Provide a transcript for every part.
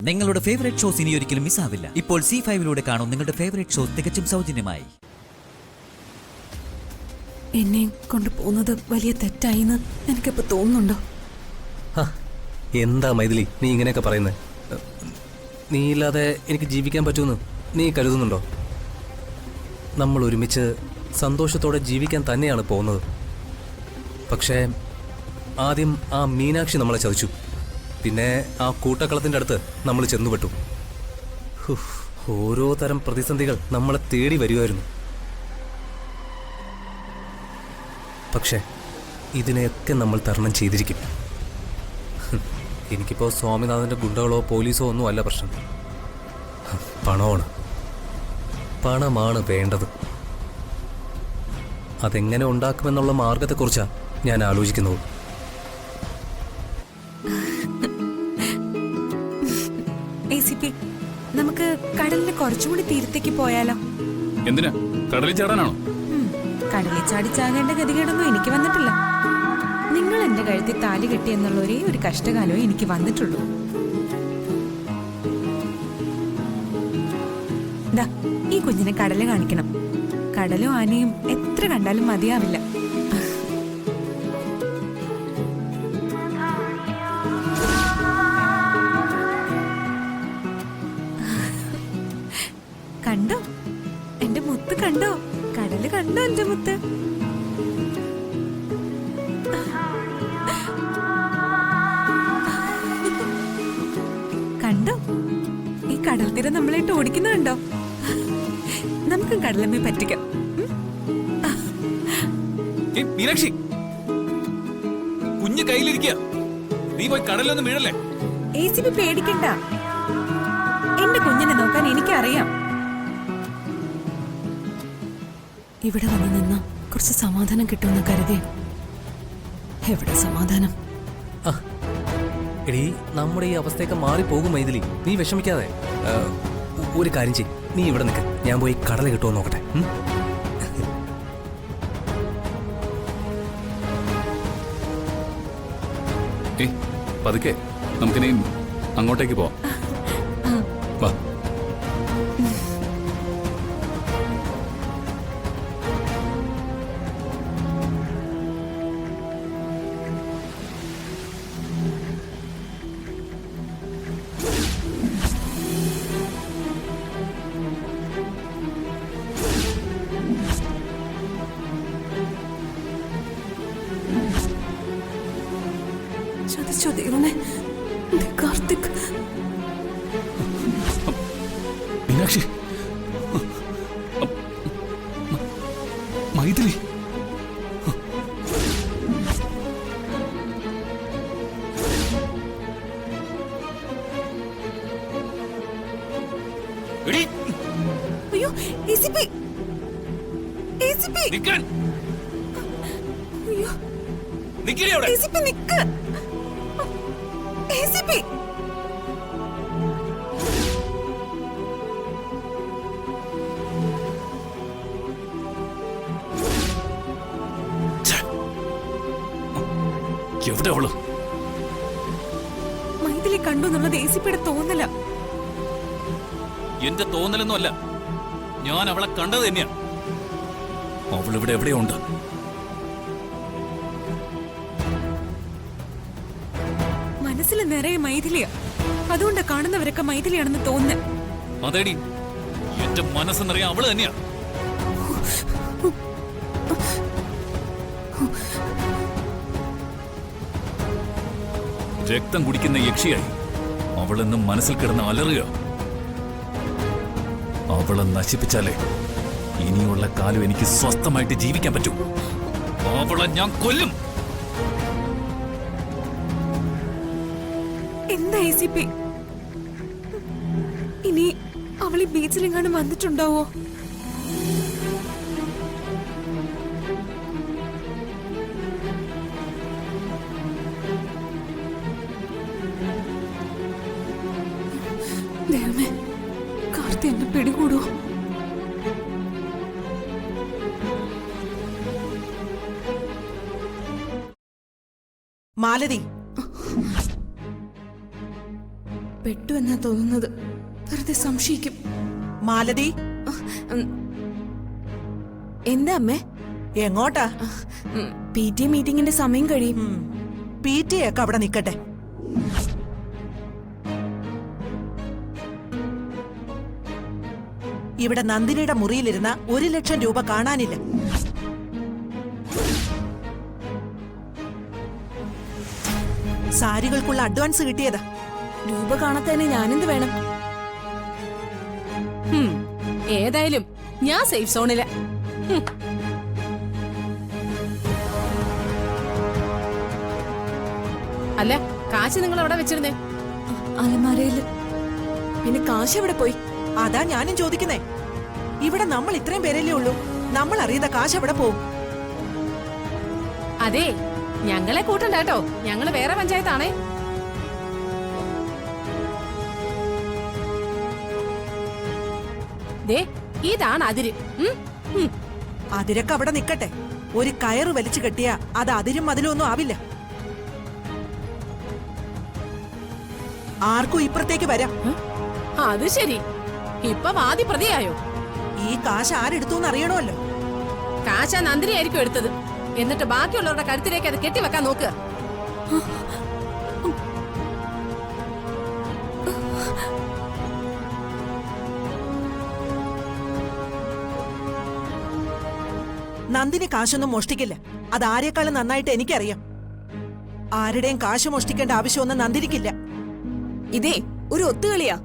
നിങ്ങളുടെ favourite shows ഇനി ഒരിക്കലും മിസ്സാവില്ല. ഇപ്പോൾ C5 കാണും നിങ്ങളുടെ ഫേവറേറ്റ് ഷോസ് തികച്ചും സൗജന്യമായി. എന്നെ കൊണ്ടുപോകുന്നത് വലിയ തെറ്റായിന്ന് എനിക്കിപ്പോ തോന്നുന്നുണ്ടോ? എന്താ മൈഥിലി നീ ഇങ്ങനെയൊക്കെ പറയുന്നത്? നീ ഇല്ലാതെ എനിക്ക് ജീവിക്കാൻ പറ്റുമെന്ന് നീ കരുതുന്നുണ്ടോ? നമ്മൾ ഒരുമിച്ച് സന്തോഷത്തോടെ ജീവിക്കാൻ തന്നെയാണ് പോകുന്നത്. പക്ഷേ ആദ്യം ആ മീനാക്ഷി നമ്മളെ ചതിച്ചു. പിന്നെ ആ കൂട്ടക്കളത്തിൻ്റെ അടുത്ത് നമ്മൾ ചെന്നുപെട്ടു. ഓരോ തരം പ്രതിസന്ധികൾ നമ്മളെ തേടി വരുമായിരുന്നു. പക്ഷേ ഇതിനെയൊക്കെ നമ്മൾ തരണം ചെയ്തിരിക്കും. എനിക്കിപ്പോൾ സ്വാമിനാഥൻ്റെ ഗുണ്ടകളോ പോലീസോ ഒന്നും അല്ല പ്രശ്നം. പണമാണ്. പണമാണ് വേണ്ടത്. അതെങ്ങനെ ഉണ്ടാക്കുമെന്നുള്ള മാർഗത്തെക്കുറിച്ചാണ് ഞാൻ ആലോചിക്കുന്നത്. നമുക്ക് കടലിന് കുറച്ചുകൂടി തീരത്തേക്ക് പോയാലോ? എന്തിനാ? കടലിൽ ചാടാനാണോ? കടലിൽ ചാടി ചാകേണ്ട ഗതികേടൊന്നും എനിക്ക് വന്നിട്ടില്ല. നിങ്ങൾ എന്റെ കഴുത്തിൽ താലി കെട്ടി എന്നുള്ള ഒരേ ഒരു കഷ്ടകാലവും എനിക്ക് വന്നിട്ടുള്ളൂ. ഈ കുഞ്ഞിനെ കടല് കാണിക്കണം. കടലും ആനയും എത്ര കണ്ടാലും മതിയാവില്ല. കണ്ടോ എന്റെ മുത്ത്? കണ്ടോ കടല്? കണ്ടോ എന്റെ മുത്ത്? കണ്ടോ ഈ കടൽ തീരം നമ്മളായിട്ട് ഓടിക്കുന്നുണ്ടോ? നമുക്ക് കടലമ്മയെ പറ്റിക്കാം. മീനാക്ഷി, കുഞ്ഞ് കയ്യിലിരിക്കുക. നീ പോയി കടലൊന്നും വീഴല്ലേ. ACP പേടിക്കണ്ട. എന്റെ കുഞ്ഞിനെ നോക്കാൻ എനിക്കറിയാം. ഇവിടെ വന്ന് നിന്ന കുറച്ച് സമാധാനം കിട്ടുമെന്ന് കരുതി. എവിടെ സമാധാനം? എടീ, നമ്മുടെ ഈ അവസ്ഥയൊക്കെ മാറിപ്പോകും മൈഥിലി. നീ വിഷമിക്കാതെ. ഒരു കാര്യം ചെയ്യ്, നീ ഇവിടെ നിൽക്ക്. ഞാൻ പോയി കടല കിട്ടുമോ നോക്കട്ടെ. പതുക്കെ നമുക്കിനി അങ്ങോട്ടേക്ക് പോവാം. വാ. ദൈവമേ, കാർത്തിക്. മീനാക്ഷി, മൈഥിലി, അയ്യോ ACP, നിക്കാൻ. അയ്യോ നിക്കടി അവിടെ. ACP നിക്ക്. ACP എവിടെ അവള്? മൈഥിലി കണ്ടു എന്നുള്ളത് ACPയുടെ തോന്നല. എന്റെ തോന്നലൊന്നും അല്ല, ഞാൻ അവളെ കണ്ടത് തന്നെയാ. അവളിവിടെ എവിടെയോ ഉണ്ട്. മനസ്സിൽ നിറയെ മൈഥിലിയാ. അതുകൊണ്ട് കാണുന്നവരൊക്കെ മൈഥിലിയാണെന്ന് തോന്നുന്നു. അതേടി, എന്റെ മനസ്സെന്നറിയാം അവള് തന്നെയാ. രക്തം കുടിക്കുന്ന യക്ഷിയായി അവളെന്നും മനസ്സിൽ കിടന്ന് അലറുക. അവളെ നശിപ്പിച്ചാലേ ഇനിയുള്ള കാലം എനിക്ക് സ്വസ്ഥമായിട്ട് ജീവിക്കാൻ പറ്റൂ. അവളെ ഞാൻ കൊല്ലും. എന്താ ACP? ഇനി അവളി ബീച്ചിലെങ്ങാനും വന്നിട്ടുണ്ടാവോ? ദൈവമേ, കാർത്തി എന്നെ പിടികൂടോ? മാലതി, പെട്ടു എന്നാ തോന്നുന്നത്. വെറുതെ സംശയിക്കും. മാലതി, എന്താ അമ്മേ? എങ്ങോട്ടാ? PTA മീറ്റിംഗിന്റെ സമയം കഴിയും. PT ഒക്കെ അവിടെ നിക്കട്ടെ. ഇവിടെ നന്ദിനിയുടെ മുറിയിലിരുന്ന 1 ലക്ഷം രൂപ കാണാനില്ല. സാരികൾക്കുള്ള അഡ്വാൻസ് കിട്ടിയതാ. രൂപ കാണാത്തതിന് ഞാനെന്ത് വേണം? ഏതായാലും ഞാൻ സേഫ് സോണില്. അല്ല, കാശ് നിങ്ങൾ എവിടെ വെച്ചിരുന്നേ? അലമാരയില്. പിന്നെ കാശ് എവിടെ പോയി? അതാ ഞാനും ചോദിക്കുന്നേ. ഇവിടെ നമ്മൾ ഇത്രയും പേരല്ലേ ഉള്ളൂ. നമ്മൾ അറിയുന്ന കാശ് എവിടെ പോവും? അതെ, ഞങ്ങളെ കൂട്ടണ്ട കേട്ടോ. ഞങ്ങള് വേറെ പഞ്ചായത്താണേ. ദേ, ഇതാണ് അതിര്. അതിരൊക്കെ അവിടെ നിക്കട്ടെ. ഒരു കയറ് വലിച്ചു കെട്ടിയാ അത് അതിരും മതിലും ഒന്നും ആവില്ല. ആർക്കും ഇപ്പുറത്തേക്ക് വരാം. അത് ശരി, ഇപ്പൊ വാദി പ്രതിയായോ? ഈ കാശ് ആരെടുത്തു അറിയണമല്ലോ. കാശ നന്ദിനിയായിരിക്കും എടുത്തത്. എന്നിട്ട് ബാക്കിയുള്ളവരുടെ കരുത്തിലേക്ക് അത് കെട്ടിവെക്കാൻ നോക്കുക. നന്ദിനി കാശൊന്നും മോഷ്ടിക്കില്ല. അത് ആരെക്കാളും നന്നായിട്ട് എനിക്കറിയാം. ആരുടെയും കാശ് മോഷ്ടിക്കേണ്ട ആവശ്യമൊന്നും നന്ദിനിക്കില്ല. ഇതേ ഒരു ഒത്തുകളിയാ.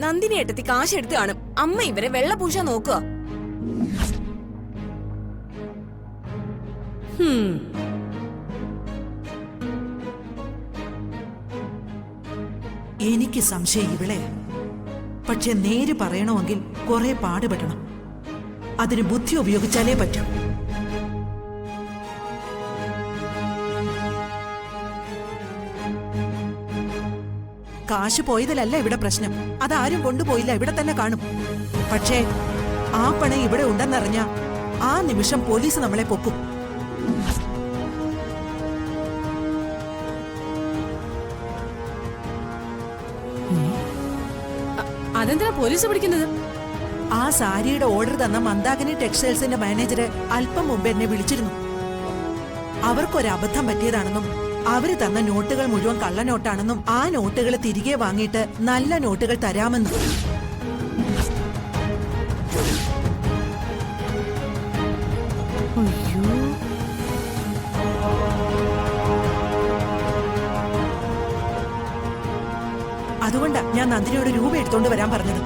നന്ദിനി ഏട്ടത്തി കാശ് എടുത്ത് കാണും. അമ്മ ഇവരെ വെള്ളപൂശാൻ നോക്കുക. എനിക്ക് സംശയം ഇവളെ. പക്ഷെ നേര് പറയണമെങ്കിൽ കുറെ പാടുപെടണം. അതിന് ബുദ്ധി ഉപയോഗിച്ചാലേ പറ്റൂ. കാശ് പോയതിലല്ല ഇവിടെ പ്രശ്നം. അതാരും കൊണ്ടുപോയില്ല, ഇവിടെ തന്നെ കാണും. പക്ഷേ ആ പണം ഇവിടെ ഉണ്ടെന്നറിഞ്ഞ ആ നിമിഷം പോലീസ് നമ്മളെ പൊക്കും. അതെന്തിനാ പോലീസ് പിടിക്കുന്നത്? ആ സാരിയുടെ ഓർഡർ തന്ന മന്ദാകിനി ടെക്സ്റ്റൈൽസിന്റെ മാനേജര് അല്പം മുമ്പ് എന്നെ വിളിച്ചിരുന്നു. അവർക്കൊരു അബദ്ധം പറ്റിയതാണെന്നും അവര് തന്ന നോട്ടുകൾ മുഴുവൻ കള്ളനോട്ടാണെന്നും ആ നോട്ടുകൾ തിരികെ വാങ്ങിയിട്ട് നല്ല നോട്ടുകൾ തരാമെന്നും. അതുകൊണ്ടാ ഞാൻ നന്ദിനിയോട് രൂപ എടുത്തോണ്ട് വരാൻ പറഞ്ഞത്.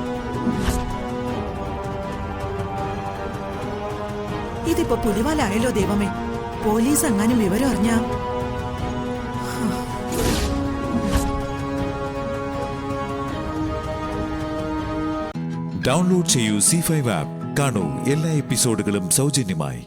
ഇതിപ്പോ പുലിവാലായല്ലോ ദൈവമേ. പോലീസ് എങ്ങാനും വിവരം അറിഞ്ഞാ. ഡൗൺലോഡ് ചെയ്യൂ C5 ആപ്പ്. കാണൂ എല്ലാ എപ്പിസോഡുകളും സൗജന്യമായി.